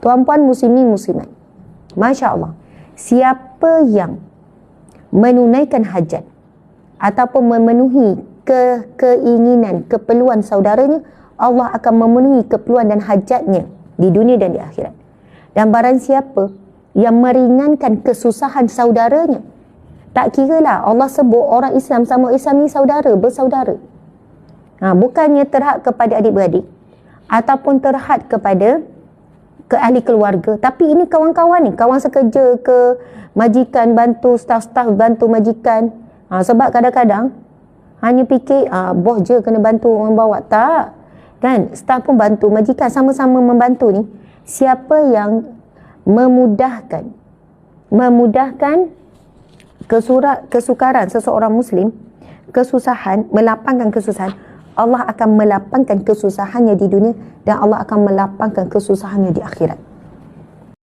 Tuan-puan muslimin muslimat, Masya Allah, siapa yang menunaikan hajat ataupun memenuhi keinginan, keperluan saudaranya, Allah akan memenuhi keperluan dan hajatnya di dunia dan di akhirat. Dan barang siapa yang meringankan kesusahan saudaranya, tak kira lah Allah sebut orang Islam sama Islam ni saudara, bersaudara. Bukannya terhad kepada adik-beradik ataupun terhad kepada ke ahli keluarga, tapi ini kawan-kawan ni, kawan sekerja ke, majikan bantu, staf-staf bantu majikan. Sebab kadang-kadang hanya fikir bos je kena bantu orang bawa. Tak, kan? Staf pun bantu, majikan sama-sama membantu ni. Siapa yang memudahkan kesukaran seseorang muslim, kesusahan, melapangkan kesusahan, Allah akan melapangkan kesusahannya di dunia dan Allah akan melapangkan kesusahannya di akhirat.